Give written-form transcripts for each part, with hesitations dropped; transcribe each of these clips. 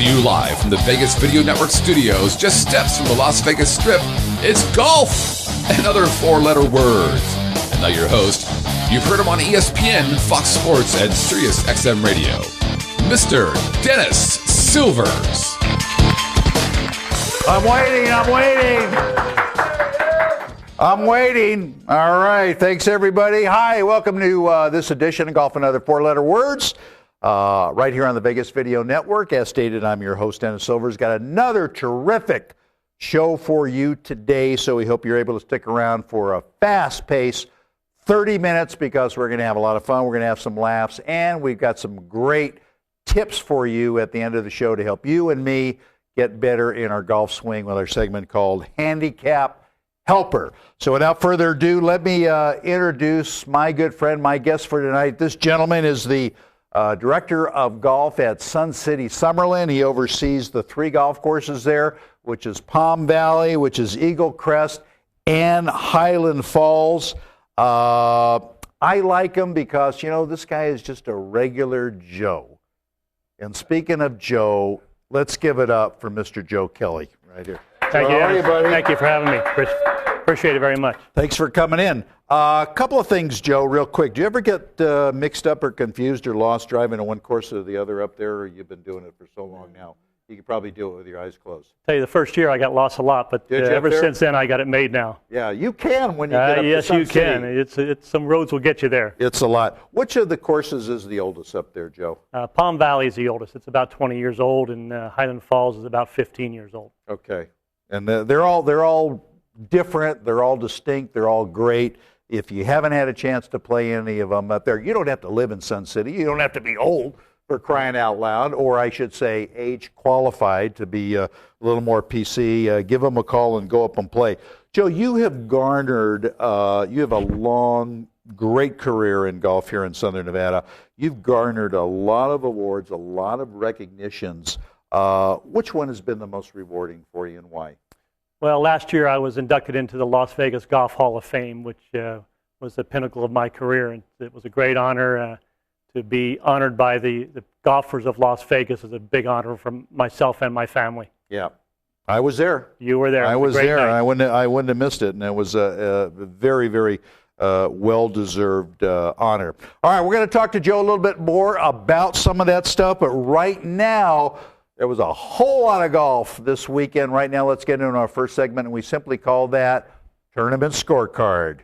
you live from the Vegas Video Network studios, just steps from the Las Vegas Strip, it's golf and other four-letter words. And now your host, you've heard him on ESPN, Fox Sports, and Sirius XM Radio, Mr. Dennis Silvers. I'm waiting. All right. Thanks, everybody. Hi. Welcome to this edition of Golf and Other Four-Letter Words. Right here on the Vegas Video Network. As stated, I'm your host, Dennis Silvers. Got another terrific show for you today, so we hope you're able to stick around for a fast-paced 30 minutes because we're going to have a lot of fun. We're going to have some laughs, and we've got some great tips for you at the end of the show to help you and me get better in our golf swing with our segment called Handicap Helper. So without further ado, let me introduce my good friend, my guest for tonight. This gentleman is the Director of Golf at City Summerlin. He oversees the 3 golf courses there, which is Palm Valley, which is Eagle Crest, and Highland Falls. I like him because, you know, this guy is just a regular Joe. And speaking of Joe, let's give it up for Mr. Joe Kelly right here. Thank you, buddy. Thank you for having me. Appreciate it very much. Thanks for coming in. A couple of things, Joe, real quick. Do you ever get mixed up or confused or lost driving to one course or the other up there, or you've been doing it for so long now? You could probably do it with your eyes closed. Tell you, the first year I got lost a lot, but ever since then I got it made now. Yeah, you can when you get up yes, to you can. It's some roads will get you there. It's a lot. Which of the courses is the oldest up there, Joe? Palm Valley is the oldest. It's about 20 years old, and Highland Falls is about 15 years old. Okay, and they're all different. They're all distinct. They're all great. If you haven't had a chance to play any of them up there, you don't have to live in Sun City. You don't have to be old, for crying out loud, or I should say age qualified to be a little more PC. Give them a call and go up and play. Joe, you have garnered, you have a long, great career in golf here in Southern Nevada. You've garnered a lot of awards, a lot of recognitions. Which one has been the most rewarding for you and why? Well, last year I was inducted into the Las Vegas Golf Hall of Fame, which was the pinnacle of my career, and it was a great honor. To be honored by the golfers of Las Vegas is a big honor for myself and my family. Yeah, I was there. You were there. I was there. I wouldn't have missed it, and it was a very, very well-deserved honor. All right, we're going to talk to Joe a little bit more about some of that stuff, but right now, there was a whole lot of golf this weekend. Right now, let's get into our first segment, and we simply call that Tournament Scorecard.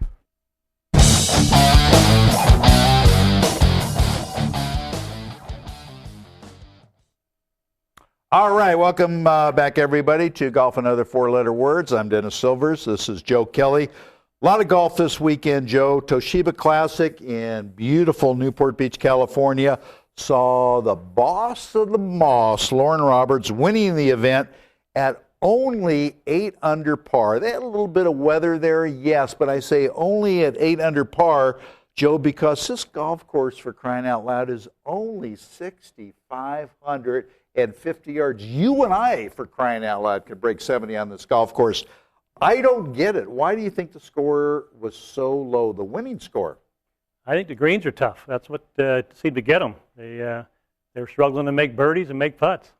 All right, welcome back, everybody, to Golf and Other Four-Letter Words. I'm Dennis Silvers. This is Joe Kelly. A lot of golf this weekend, Joe. Toshiba Classic in beautiful Newport Beach, California. Saw the boss of the Moss, Lauren Roberts, winning the event at only 8 under par. They had a little bit of weather there, yes, but I say only at 8 under par, Joe, because this golf course, for crying out loud, is only 6,550 yards. You and I, for crying out loud, could break 70 on this golf course. I don't get it. Why do you think the score was so low, the winning score? I think the greens are tough. That's what seemed to get them. They're struggling to make birdies and make putts.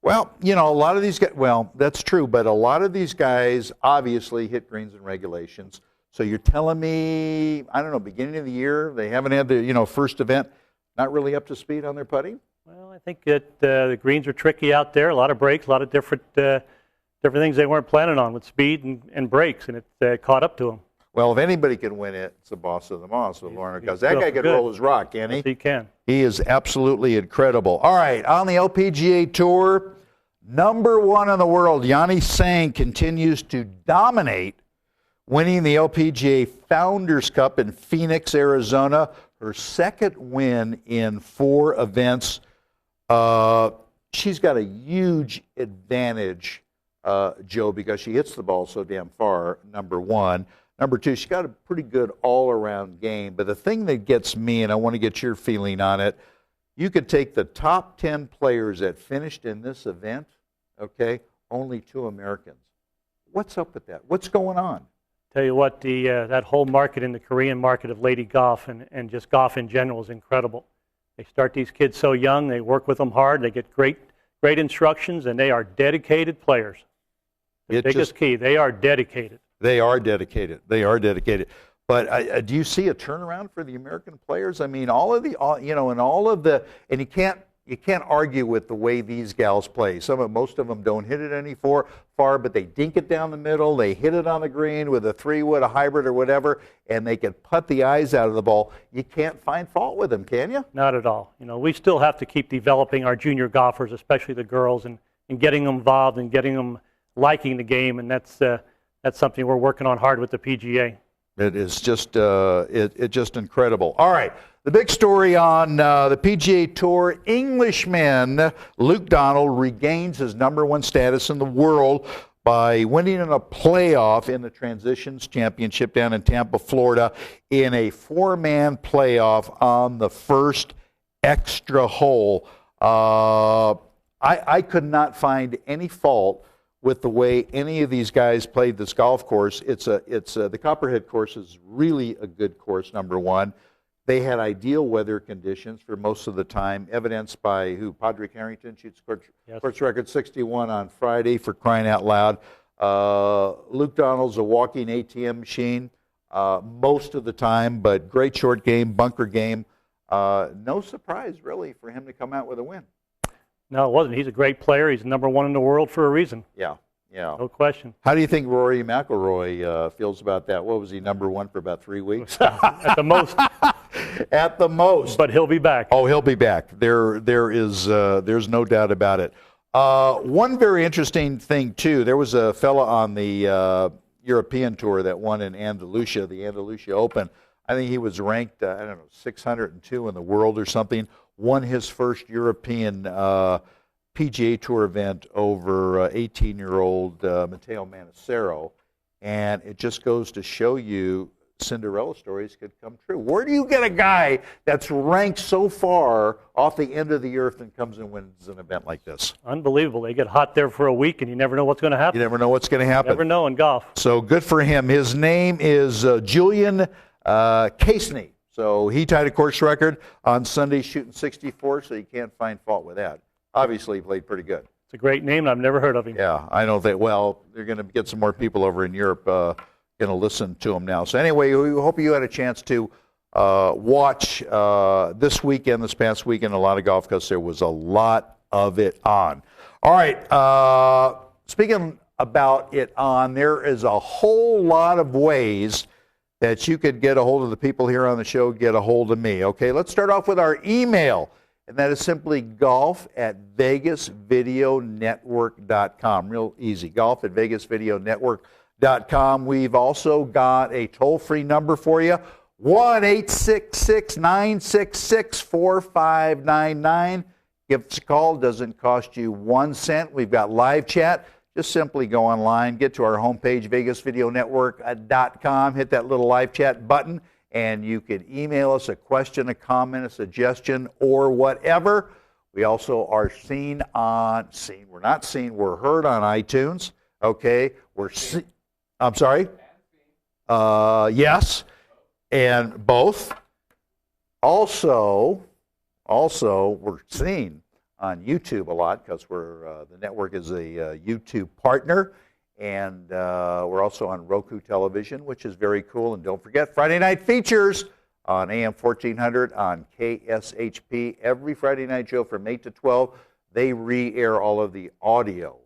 Well, you know, a lot of these guys, well, that's true, but a lot of these guys obviously hit greens and regulations. So you're telling me, I don't know, beginning of the year, they haven't had the, first event, not really up to speed on their putting? Well, I think that the greens are tricky out there. A lot of breaks, a lot of different things they weren't planning on with speed and breaks, and it caught up to them. Well, if anybody can win it, it's the boss of the Moss with Lauren, because that guy can roll his rock, can he? Yes, he can. He is absolutely incredible. All right, on the LPGA Tour, number 1 in the world, Yanni Tseng continues to dominate, winning the LPGA Founders Cup in Phoenix, Arizona, her second win in 4 events. She's got a huge advantage, Joe, because she hits the ball so damn far, number 1. Number 2, she's got a pretty good all-around game. But the thing that gets me, and I want to get your feeling on it, you could take the top 10 players that finished in this event, okay, only 2 Americans. What's up with that? What's going on? Tell you what, that whole market in the Korean market of lady golf and just golf in general is incredible. They start these kids so young, they work with them hard, they get great great instructions, and they are dedicated players. The biggest key, they are dedicated. They are dedicated. They are dedicated. But do you see a turnaround for the American players? I mean, and you can't argue with the way these gals play. Most of them don't hit it any far, but they dink it down the middle. They hit it on the green with a 3-wood, a hybrid, or whatever, and they can putt the eyes out of the ball. You can't find fault with them, can you? Not at all. We still have to keep developing our junior golfers, especially the girls, and getting them involved and getting them liking the game, and that's something we're working on hard with the PGA. It is just it's just incredible. All right, the big story on the PGA Tour: Englishman Luke Donald regains his #1 status in the world by winning in a playoff in the Transitions Championship down in Tampa, Florida, in a 4-man playoff on the first extra hole. I could not find any fault with the way any of these guys played this golf course. The Copperhead course is really a good course, #1. They had ideal weather conditions for most of the time, evidenced by Padraig Harrington shoots course record 61 on Friday, for crying out loud. Luke Donald's a walking ATM machine most of the time, but great short game, bunker game. No surprise, really, for him to come out with a win. No, it wasn't. He's a great player. He's #1 in the world for a reason. Yeah. No question. How do you think Rory McIlroy feels about that? What was he, #1 for about 3 weeks? At the most. At the most. But he'll be back. Oh, he'll be back. There's no doubt about it. One very interesting thing, too, there was a fella on the European Tour that won in Andalusia, the Andalusia Open. I think he was ranked, 602 in the world or something. Won his first European PGA Tour event over 18-year-old Matteo Manassero. And it just goes to show you Cinderella stories could come true. Where do you get a guy that's ranked so far off the end of the earth and comes and wins an event like this? Unbelievable. They get hot there for a week, and you never know what's going to happen. You never know what's going to happen. You never know in golf. So good for him. His name is Julian Casney. So he tied a course record on Sunday shooting 64, so you can't find fault with that. Obviously, he played pretty good. It's a great name, and I've never heard of him. Yeah, I know that. Well, they're going to get some more people over in Europe going to listen to him now. So anyway, we hope you had a chance to watch this past weekend, a lot of golf, because there was a lot of it on. All right, speaking about it on, there is a whole lot of ways that you could get a hold of the people here on the show, get a hold of me. Okay, let's start off with our email, and that is simply golf@vegasvideonetwork.com. Real easy, golf@vegasvideonetwork.com. We've also got a toll-free number for you, 1-866-966-4599. Give us a call. Doesn't cost you 1 cent. We've got live chat. Just simply go online, get to our homepage, vegasvideonetwork.com, hit that little live chat button, and you could email us a question, a comment, a suggestion, or whatever. We also are we're heard on iTunes, okay? I'm sorry? Yes, and both. Also, we're seen on YouTube a lot, because the network is a YouTube partner, and we're also on Roku television, which is very cool. And don't forget, Friday night features on AM 1400 on KSHP every Friday night, Joe, from 8 to 12. They re-air all of the audio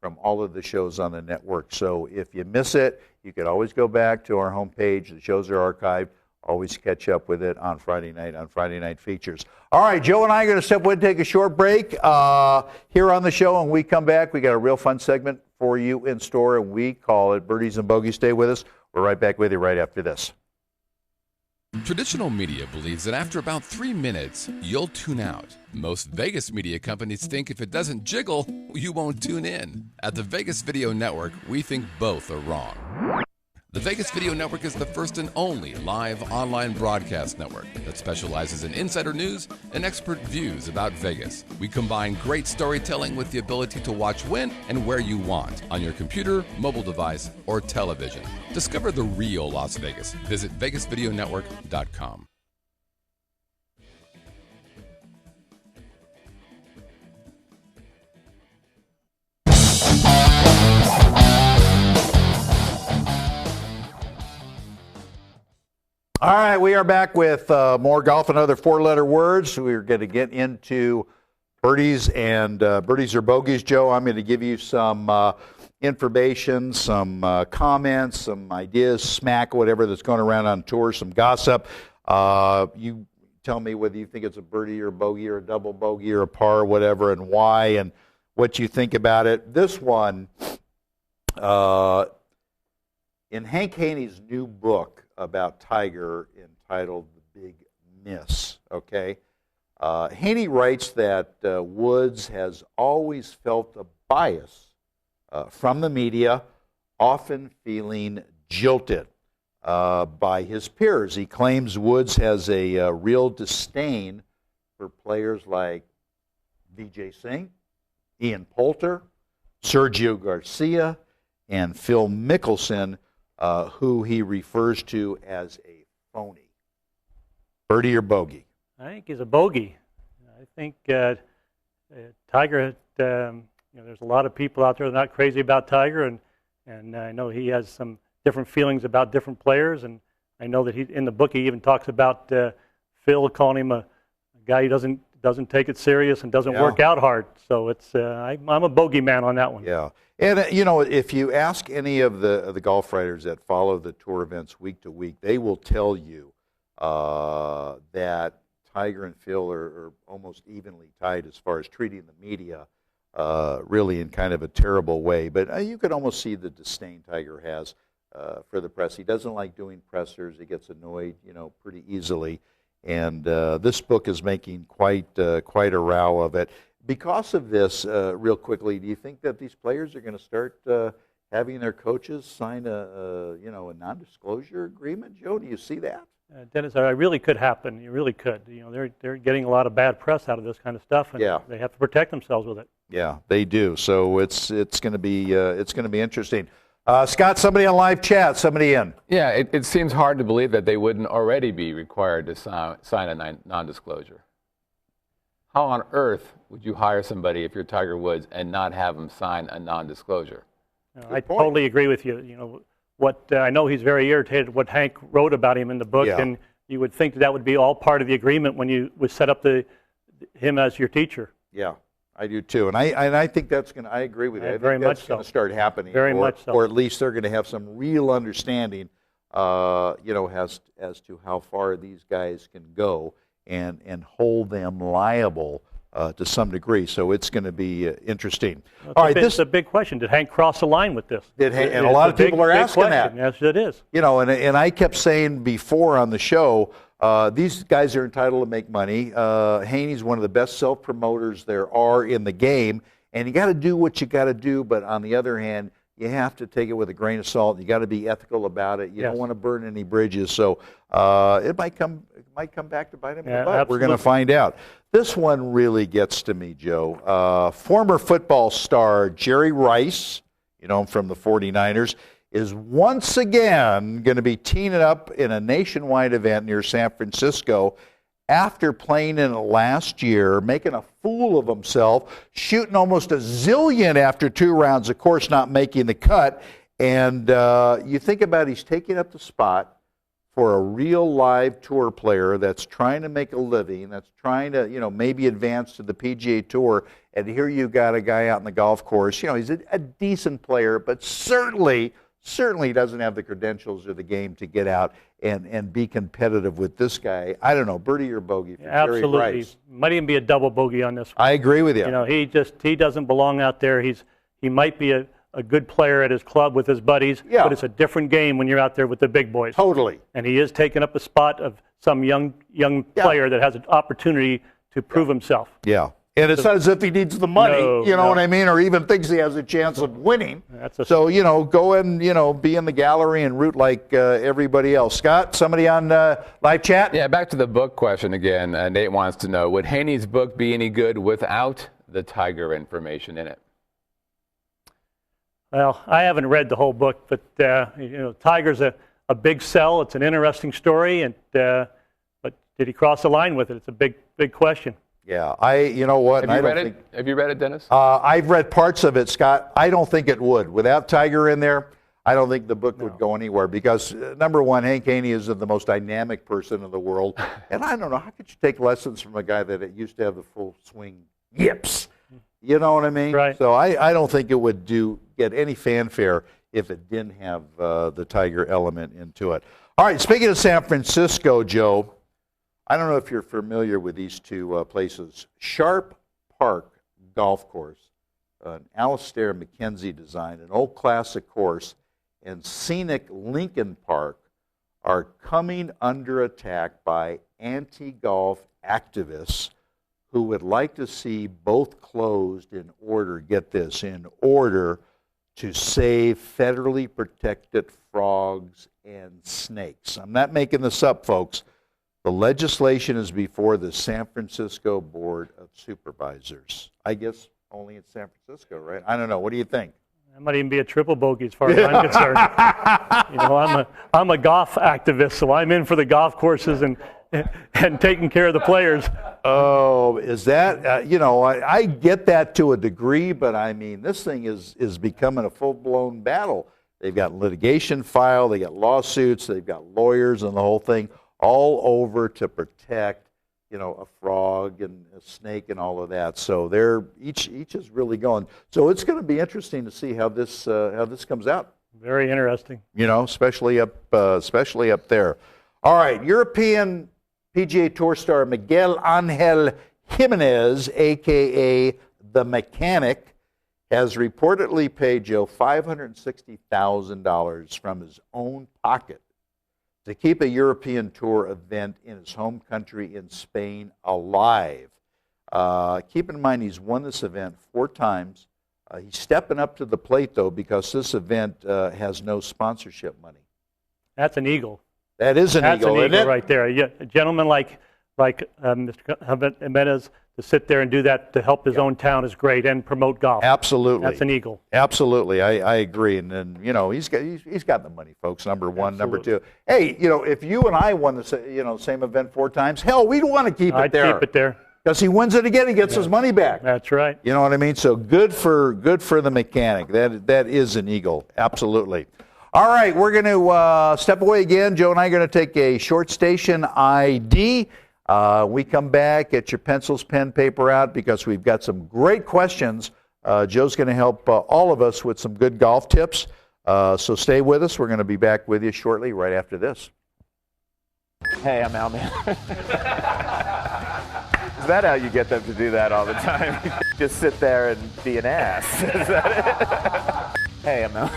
from all of the shows on the network. So if you miss it, you can always go back to our homepage. The shows are archived. Always catch up with it on Friday night features. All right, Joe and I are going to step away and take a short break here on the show. And when we come back, we got a real fun segment for you in store, and we call it Birdies and Bogeys. Stay with us. We're right back with you right after this. Traditional media believes that after about 3 minutes, you'll tune out. Most Vegas media companies think if it doesn't jiggle, you won't tune in. At the Vegas Video Network, we think both are wrong. The Vegas Video Network is the first and only live online broadcast network that specializes in insider news and expert views about Vegas. We combine great storytelling with the ability to watch when and where you want on your computer, mobile device, or television. Discover the real Las Vegas. Visit vegasvideonetwork.com. All right, we are back with more golf and other four-letter words. We're going to get into birdies and birdies or bogeys. Joe, I'm going to give you some information, some comments, some ideas, smack, whatever that's going around on tour, some gossip. You tell me whether you think it's a birdie or a bogey or a double bogey or a par or whatever, and why, and what you think about it. This one, in Hank Haney's new book about Tiger entitled The Big Miss, okay? Haney writes that Woods has always felt a bias from the media, often feeling jilted by his peers. He claims Woods has a real disdain for players like Vijay Singh, Ian Poulter, Sergio Garcia, and Phil Mickelson, who he refers to as a phony. Birdie or bogey? I think he's a bogey. I think Tiger, there's a lot of people out there that are not crazy about Tiger, and I know he has some different feelings about different players, and I know that in the book he even talks about Phil calling him a guy who doesn't take it serious and doesn't work out hard. So it's I'm a bogey man on that one. Yeah, and if you ask any of the golf writers that follow the tour events week to week, they will tell you that Tiger and Phil are almost evenly tied as far as treating the media really in kind of a terrible way. But you can almost see the disdain Tiger has for the press. He doesn't like doing pressers. He gets annoyed, pretty easily. And this book is making quite a row of it. Because of this, real quickly, do you think that these players are going to start having their coaches sign a non-disclosure agreement? Joe, do you see that? Dennis, it really could happen. You really could. They're getting a lot of bad press out of this kind of stuff, and they have to protect themselves with it. Yeah, they do. So it's going to be interesting. Scott, somebody on live chat, somebody in. Yeah, it seems hard to believe that they wouldn't already be required to sign a non-disclosure. How on earth would you hire somebody if you're Tiger Woods and not have them sign a non-disclosure? I totally agree with you. I know he's very irritated what Hank wrote about him in the book, and you would think that would be all part of the agreement when you would set up him as your teacher. Yeah, I do too, and I think that's going to. I agree with you. I think that's going to start happening. Very much so. Or at least they're going to have some real understanding, as to how far these guys can go and hold them liable to some degree. So it's going to be interesting. All right, this is a big question. Did Hank cross the line with this? And a lot of people are asking that. Yes, it is. And I kept saying before on the show, these guys are entitled to make money. Haney's one of the best self-promoters there are in the game, and you got to do what you got to do. But on the other hand, you have to take it with a grain of salt. You got to be ethical about it. You don't want to burn any bridges. So it might come back to bite him in the butt. We're going to find out. This one really gets to me, Joe. Former football star Jerry Rice, him from the 49ers, is once again going to be teeing it up in a nationwide event near San Francisco after playing in it last year, making a fool of himself, shooting almost a zillion after 2 rounds, of course not making the cut. And you think about he's taking up the spot for a real live tour player that's trying to make a living, that's trying to, maybe advance to the PGA Tour, and here you got a guy out in the golf course. He's a decent player, but certainly doesn't have the credentials or the game to get out and be competitive with this guy. I don't know, birdie or bogey for Jerry Rice. Might even be a double bogey on this one. I agree with you. He doesn't belong out there. He might be a good player at his club with his buddies, but it's a different game when you're out there with the big boys. Totally. And he is taking up the spot of some young player that has an opportunity to prove himself. Yeah. And it's not as if he needs the money, what I mean, or even thinks he has a chance of winning. So, go and, be in the gallery and root like everybody else. Scott, somebody on live chat? Yeah, back to the book question again. Nate wants to know, would Haney's book be any good without the Tiger information in it? Well, I haven't read the whole book, but, Tiger's a big sell. It's an interesting story, but did he cross the line with it? It's a big question. Yeah, you know what? Have you read it, Dennis? I've read parts of it, Scott. I don't think it would. Without Tiger in there, I don't think the book would go anywhere because, number one, Hank Haney is the most dynamic person in the world. And I don't know, how could you take lessons from a guy that used to have the full swing yips? You know what I mean? Right. So I don't think it would get any fanfare if it didn't have the Tiger element into it. All right, speaking of San Francisco, Joe, I don't know if you're familiar with these two places. Sharp Park Golf Course, an Alistair McKenzie design, an old classic course, and Scenic Lincoln Park are coming under attack by anti-golf activists who would like to see both closed in order, get this, in order to save federally protected frogs and snakes. I'm not making this up, folks. The legislation is before the San Francisco Board of Supervisors. I guess only in San Francisco, right? I don't know. What do you think? That might even be a triple bogey as far as I'm concerned. I'm a golf activist, so I'm in for the golf courses and taking care of the players. Oh, is that, I get that to a degree, but I mean, this thing is becoming a full-blown battle. They've got litigation filed, they got lawsuits, they've got lawyers and the whole thing all over to protect, a frog and a snake and all of that. So they're each is really going. So it's going to be interesting to see how this comes out. Very interesting. Especially up there. All right, European PGA Tour star Miguel Angel Jimenez, a.k.a. The Mechanic, has reportedly paid Joe $560,000 from his own pocket to keep a European Tour event in his home country in Spain alive. Keep in mind, he's won this event 4 times. He's stepping up to the plate, though, because this event has no sponsorship money. That's an eagle. That is an eagle, isn't it? Right there. Yeah, a gentleman like Mr. Jimenez to sit there and do that to help his own town is great and promote golf. Absolutely. That's an eagle. Absolutely. I agree. And then, he's got the money, folks, number one. Absolutely. Number two. Hey, if you and I won the same event 4 times, hell, we'd want to keep it there. I'd keep it there. Because he wins it again, he gets his money back. That's right. You know what I mean? So good for the Mechanic. That is an eagle. Absolutely. All right, we're going to step away again. Joe and I are going to take a short station ID. We come back, get your pencils, pen, paper out, because we've got some great questions. Joe's going to help all of us with some good golf tips. So stay with us. We're going to be back with you shortly, right after this. Hey, I'm Al, man. Is that how you get them to do that all the time? Just sit there and be an ass. Is that it? Hey, I'm Al.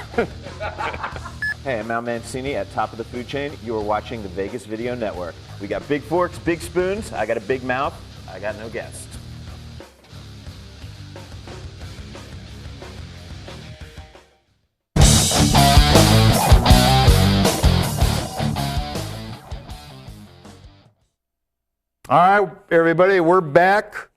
Hey, I'm Al Mancini at Top of the Food Chain. You are watching the Vegas Video Network. We got big forks, big spoons. I got a big mouth. I got no guests. All right, everybody, we're back.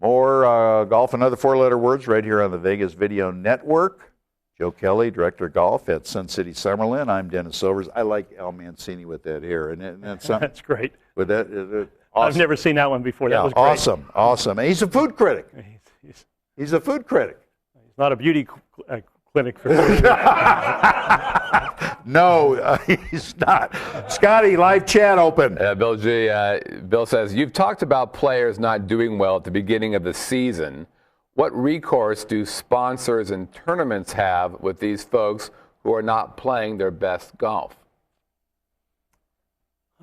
More golf and other 4-letter words right here on the Vegas Video Network. Joe Kelly, Director of Golf at Sun City Summerlin. I'm Dennis Silvers. I like Al Mancini with that hair. And that's something. That's great. With that, awesome. I've never seen that one before. That was great. Awesome. And he's a food critic. He's a food critic. He's not a beauty clinic for food. No, he's not. Scotty, live chat open. Bill G. Bill says, you've talked about players not doing well at the beginning of the season. What recourse do sponsors and tournaments have with these folks who are not playing their best golf?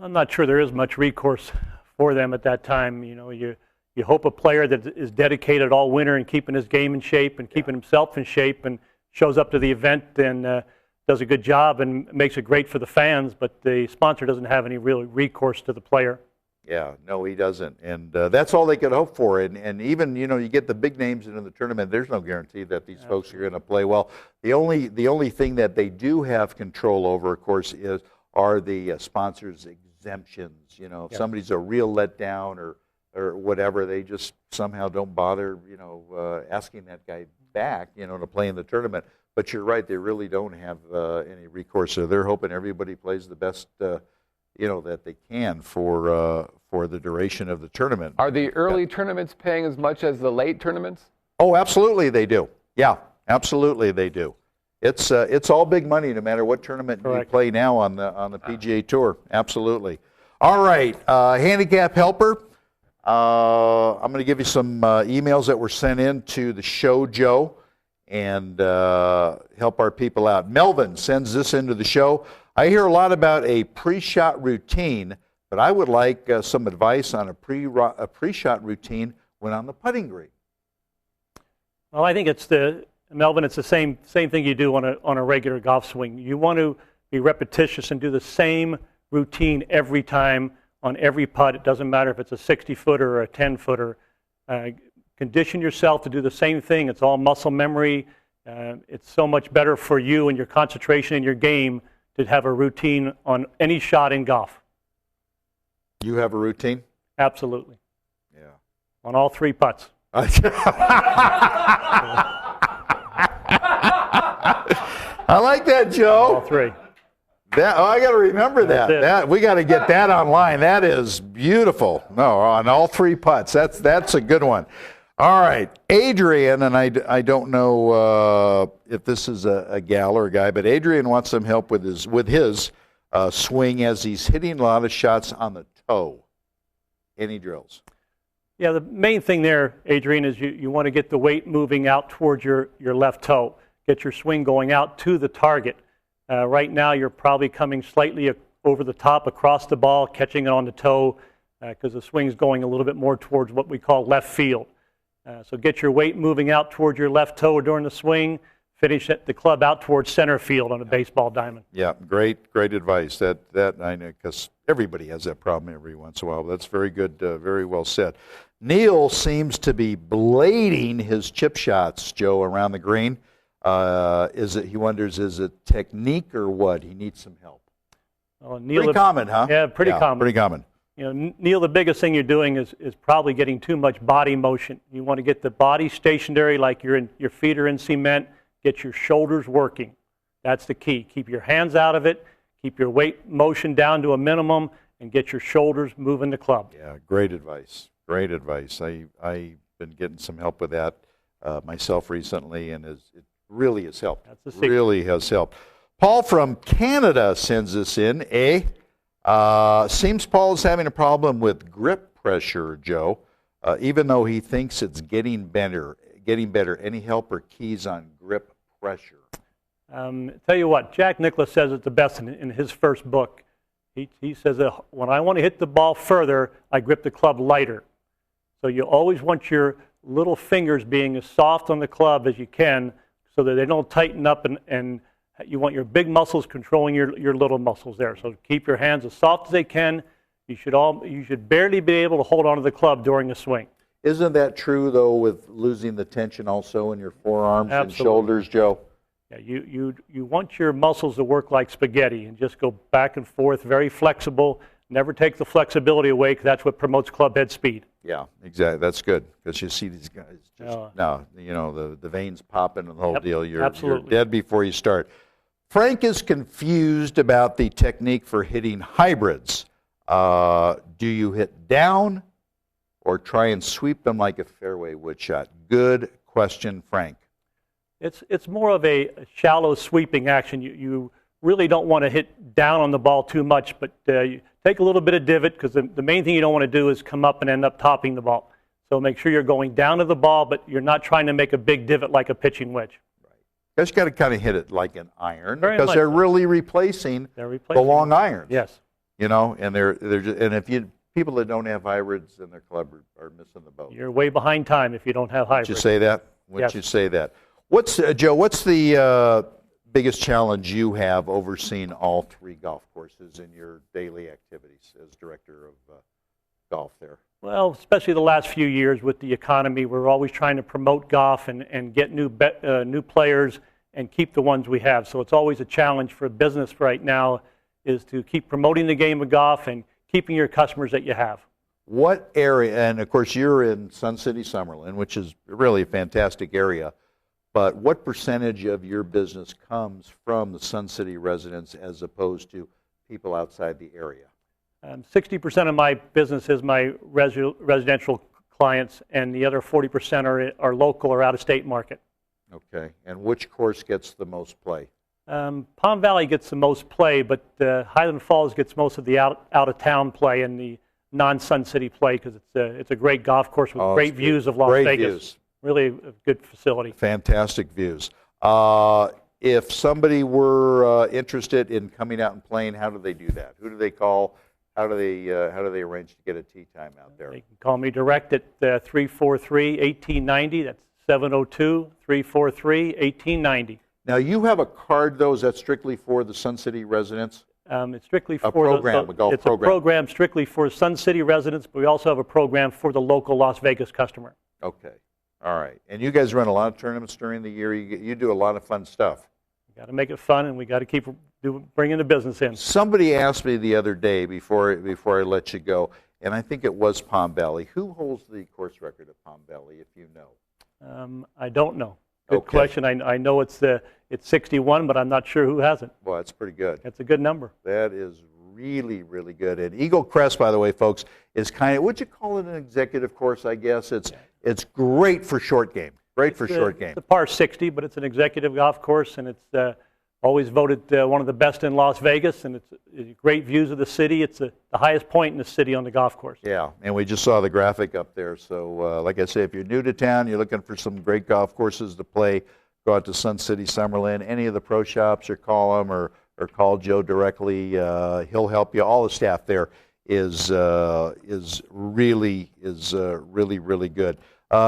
I'm not sure there is much recourse for them at that time. You hope a player that is dedicated all winter and keeping his game in shape and keeping himself in shape and shows up to the event and does a good job and makes it great for the fans, but the sponsor doesn't have any real recourse to the player. Yeah, no, he doesn't, and that's all they could hope for. And even you get the big names into the tournament. There's no guarantee that these folks are going to play well. The only thing that they do have control over, of course, are the sponsors' exemptions. If somebody's a real letdown or whatever, they just somehow don't bother asking that guy back to play in the tournament. But you're right, they really don't have any recourse. So they're hoping everybody plays the best. That they can for the duration of the tournament. Are the early tournaments paying as much as the late tournaments? Oh, absolutely they do. Yeah, absolutely they do. It's all big money, no matter what tournament you play now on the PGA Tour. Absolutely. All right, handicap helper. I'm going to give you some emails that were sent in to the show, Joe, and help our people out. Melvin sends this into the show. I hear a lot about a pre-shot routine, but I would like some advice on a pre-shot routine when on the putting green. Well, I think Melvin, it's the same thing you do on a regular golf swing. You want to be repetitious and do the same routine every time on every putt. It doesn't matter if it's a 60-footer or a 10-footer. Condition yourself to do the same thing. It's all muscle memory. It's so much better for you and your concentration in your game to have a routine on any shot in golf. You have a routine? Absolutely. Yeah. On all 3 putts. I like that, Joe. All 3. I got to remember that. We got to get that online. That is beautiful. No, on all 3 putts. That's a good one. All right, Adrian, and I don't know if this is a gal or a guy, but Adrian wants some help with his swing as he's hitting a lot of shots on the toe. Any drills? Yeah, the main thing there, Adrian, is you want to get the weight moving out towards your left toe. Get your swing going out to the target. Right now, you're probably coming slightly over the top across the ball, catching it on the toe, because the swing's going a little bit more towards what we call left field. So get your weight moving out towards your left toe during the swing. Finish the club out towards center field on a baseball diamond. Yeah, great advice. That I know, because everybody has that problem every once in a while. That's very good, very well said. Neil seems to be blading his chip shots, Joe, around the green. He wonders, is it technique or what? He needs some help. Well, Neil, pretty common, huh? Yeah, pretty common. Pretty common. You know, Neil, the biggest thing you're doing is probably getting too much body motion. You want to get the body stationary, like your feet are in cement. Get your shoulders working. That's the key. Keep your hands out of it. Keep your weight motion down to a minimum, and get your shoulders moving the club. Yeah, great advice. Great advice. I've been getting some help with that myself recently, and it really has helped. That's the secret. Really has helped. Paul from Canada sends this in. Seems Paul is having a problem with grip pressure, Joe, even though he thinks it's getting better. Any help or keys on grip pressure? Tell you what, Jack Nicklaus says it the best in his first book. He says that when I want to hit the ball further, I grip the club lighter. So you always want your little fingers being as soft on the club as you can so that they don't tighten up, and you want your big muscles controlling your little muscles there. So keep your hands as soft as they can. You should barely be able to hold onto the club during the swing. Isn't that true, though, with losing the tension also in your forearms Absolutely. and shoulders, Joe? Yeah, you want your muscles to work like spaghetti and just go back and forth, very flexible. Never take the flexibility away, because that's what promotes club head speed. Yeah, exactly. That's good, because you see these guys just the veins popping and the whole deal. You're dead before you start. Frank is confused about the technique for hitting hybrids. Do you hit down or try and sweep them like a fairway wood shot? Good question, Frank. It's more of a shallow sweeping action. You really don't want to hit down on the ball too much, but you take a little bit of divot, because the main thing you don't want to do is come up and end up topping the ball. So make sure you're going down to the ball, but you're not trying to make a big divot like a pitching wedge. You just got to kind of hit it like an iron, because they're really replacing the long irons. Yes. You know, and they're just, and if people that don't have hybrids in their club are missing the boat. You're way behind time if you don't have hybrids. Would you say that? Yes. You say that? Joe? What's the biggest challenge you have overseeing all 3 golf courses in your daily activities as director of golf there? Well, especially the last few years with the economy, we're always trying to promote golf and get new players and keep the ones we have. So it's always a challenge for business right now, is to keep promoting the game of golf and keeping your customers that you have. What area, and of course you're in Sun City Summerlin, which is really a fantastic area, but what percentage of your business comes from the Sun City residents as opposed to people outside the area? 60% of my business is my residential clients, and the other 40% are local or out-of-state market. Okay. And which course gets the most play? Palm Valley gets the most play, but Highland Falls gets most of the out-of-town play and the non-Sun City play because it's a great golf course with great views of Las Vegas. Views. Really a good facility. Fantastic views. If somebody were interested in coming out and playing, how do they do that? Who do they call? How do they arrange to get a tee time out there? They can call me direct at 343-1890. That's 702-343-1890. Now, you have a card, though. Is that strictly for the Sun City residents? It's strictly for a golf program. It's a program strictly for Sun City residents, but we also have a program for the local Las Vegas customer. Okay. All right. And you guys run a lot of tournaments during the year. You do a lot of fun stuff. We got to make it fun, and we got to keep bringing the business in. Somebody asked me the other day before I let you go, and I think it was Palm Valley. Who holds the course record at Palm Valley, if you know? I don't know. Good question. I know it's 61, but I'm not sure who has it. Well, that's pretty good. That's a good number. That is really, really good. And Eagle Crest, by the way, folks, is kind of, would you call it an executive course, I guess? It's great for short game. Great for short game. It's a par 60, but it's an executive golf course, and it's always voted one of the best in Las Vegas, and it's great views of the city. It's the highest point in the city on the golf course. Yeah, and we just saw the graphic up there. So, like I say, if you're new to town, you're looking for some great golf courses to play, go out to City Summerlin, any of the pro shops, or call them, or call Joe directly. He'll help you. All the staff there is really good.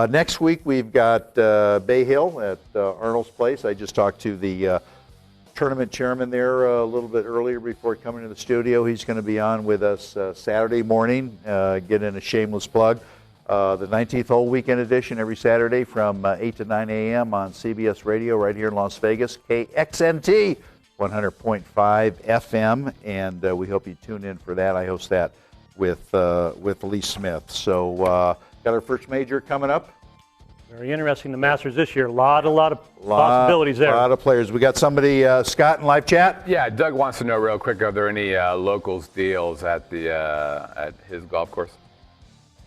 Next week we've got Bay Hill at Arnold's Place. I just talked to the tournament chairman there a little bit earlier before coming to the studio. He's going to be on with us Saturday morning. Get in a shameless plug. The 19th hole weekend edition every Saturday from 8 to 9 a.m. on CBS Radio right here in Las Vegas, KXNT 100.5 FM, and we hope you tune in for that. I host that with Lee Smith. So got our first major coming up. Very interesting. The Masters this year. A lot of possibilities there. A lot of players. We got somebody, Scott, in live chat. Yeah, Doug wants to know real quick: are there any locals deals at his golf course?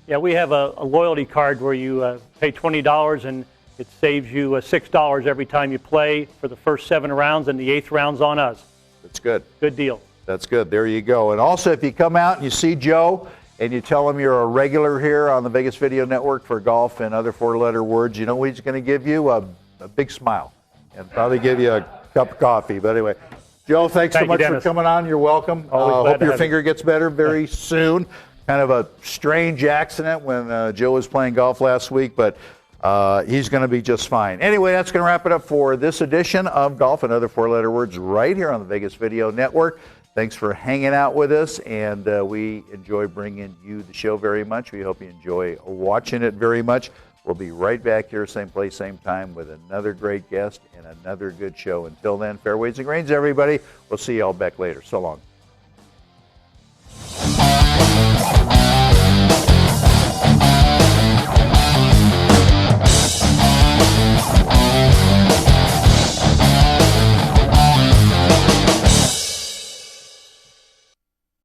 Yeah, we have a loyalty card where you pay $20 and it saves you $6 every time you play for the first 7 rounds, and the 8th round's on us. That's good. Good deal. That's good. There you go. And also, if you come out and you see Joe and you tell him you're a regular here on the Vegas Video Network for golf and other 4-letter words, you know what he's going to give you? A big smile and probably give you a cup of coffee. But anyway, Joe, thanks so much for coming on. You're welcome. Hope your finger gets better very soon. Kind of a strange accident when Joe was playing golf last week, but he's going to be just fine. Anyway, that's going to wrap it up for this edition of Golf and Other 4-Letter Words right here on the Vegas Video Network. Thanks for hanging out with us, and we enjoy bringing you the show very much. We hope you enjoy watching it very much. We'll be right back here, same place, same time, with another great guest and another good show. Until then, fairways and greens, everybody. We'll see you all back later. So long.